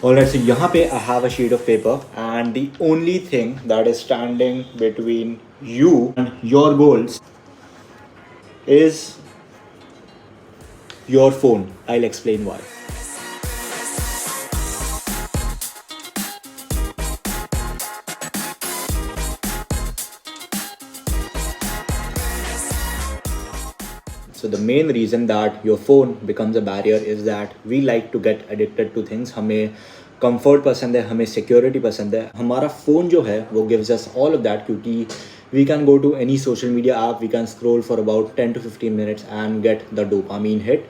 Alright, so यहाँ पे I have a sheet of paper, and the only thing that is standing between you and your goals is your phone. I'll explain why. So the main reason that your phone becomes a barrier is that we like to get addicted to things. हमें comfort पसंद है, हमें security पसंद है. हमारा phone जो है वो gives us all of that, क्योंकि we can go to any social media app, we can scroll for about 10 to 15 minutes and get the dopamine hit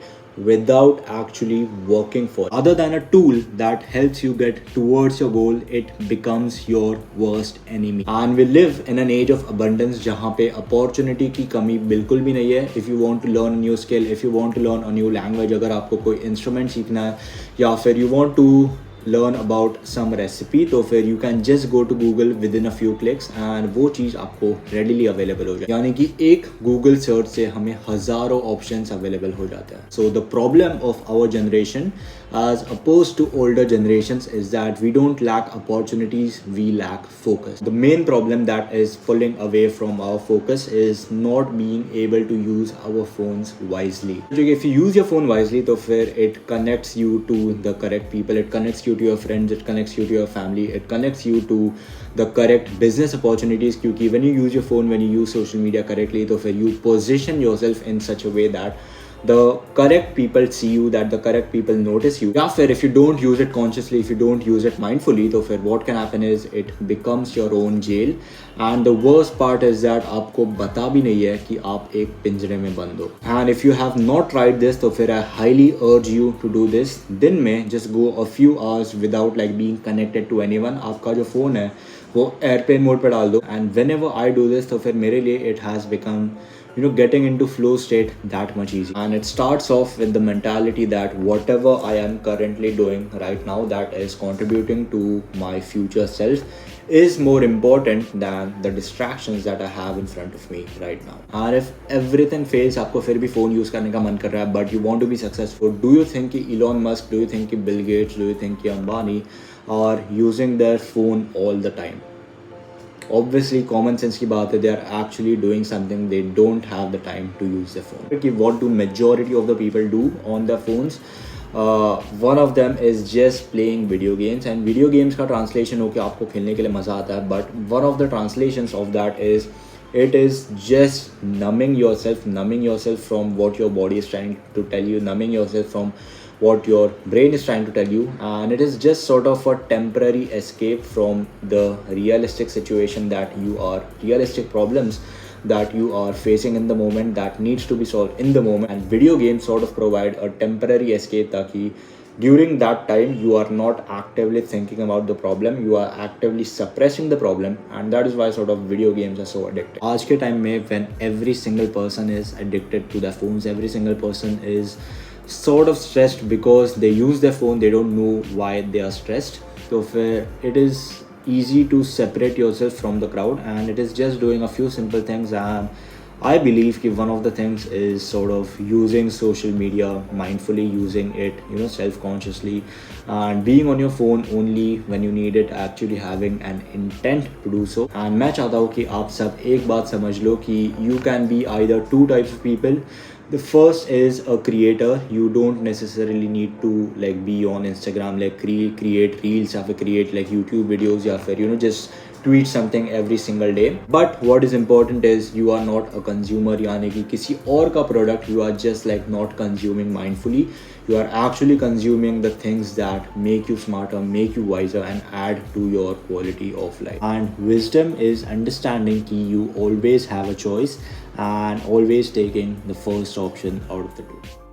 without actually working for it. Other than a tool that helps you get towards your goal, it becomes your worst enemy. And we live in an age of abundance जहाँ पे opportunity की कमी बिल्कुल भी नहीं है. If you want to learn a new skill, if you want to learn a new language, अगर आपको कोई instrument सीखना है, या फिर you want to learn about some recipe, तो फिर you can just go to Google within a few clicks and वो चीज़ आपको readily available हो जाए. यानी कि एक Google search से हमें हज़ारों options available हो जाते हैं. So the problem of our generation as opposed to older generations is that we don't lack opportunities, we lack focus. The main problem that is pulling away from our focus is not being able to use our phones wisely. If you use your phone wisely, तो फिर it connects you to the correct people, it connects you to your friends, it connects you to your family, it connects you to the correct business opportunities. क्योंकि when you use your phone, when you use social media correctly, तो फिर you position yourself in such a way that the correct people see you, that the correct people notice you. या फिर if you don't use it consciously, if you don't use it mindfully, तो फिर what can happen is it becomes your own jail. And the worst part is that आपको पता भी नहीं है कि आप एक पिंजरे में बंद हो. And if you have not tried this, तो फिर I highly urge you to do this. दिन में just go a few hours without like being connected to anyone. आपका जो phone है वो airplane mode पे डाल दो. And whenever I do this, तो फिर मेरे लिए it has become getting into flow state that much easy. And it starts off with the mentality that whatever I am currently doing right now that is contributing to my future self is more important than the distractions that I have in front of me right now. And if everything fails, आपको फिर भी phone use करने का मन कर रहा है, but you want to be successful, do you think कि Elon Musk, do you think कि Bill Gates, do you think कि Ambani are using their phone all the time? Obviously common sense की बात है, they are actually doing something, they don't have the time to use their phone. What do majority of the people do on their phones? One of them is just playing video games, and video games का translation हो कि आपको खेलने के लिए मज़ा आता है, but one of the translations of that is it is just numbing yourself from what your body is trying to tell you, numbing yourself from what your brain is trying to tell you, and it is just sort of a temporary escape from the realistic situation that you are, realistic problems that you are facing in the moment that needs to be solved in the moment. And video games sort of provide a temporary escape ताकि during that time you are not actively thinking about the problem, you are actively suppressing the problem, and that is why sort of video games are so addictive. आज के time में when every single person is addicted to their phones, every single person is sort of stressed because they use their phone, they don't know why they are stressed. So it is easy to separate yourself from the crowd, and it is just doing a few simple things. And I believe that one of the things is sort of using social media mindfully, using it self-consciously, and being on your phone only when you need it, actually having an intent to do so. And मैं चाहता हूँ कि आप सब एक बात समझ लो कि you can be either two types of people. The first is a creator. You don't necessarily need to like be on Instagram, like create reels, या फिर create like YouTube videos, या फिर just tweet something every single day. But what is important is you are not a consumer, यानी कि किसी और का product you are just like not consuming mindfully. You are actually consuming the things that make you smarter, make you wiser, and add to your quality of life. And wisdom is understanding that you always have a choice and always taking the first option out of the two.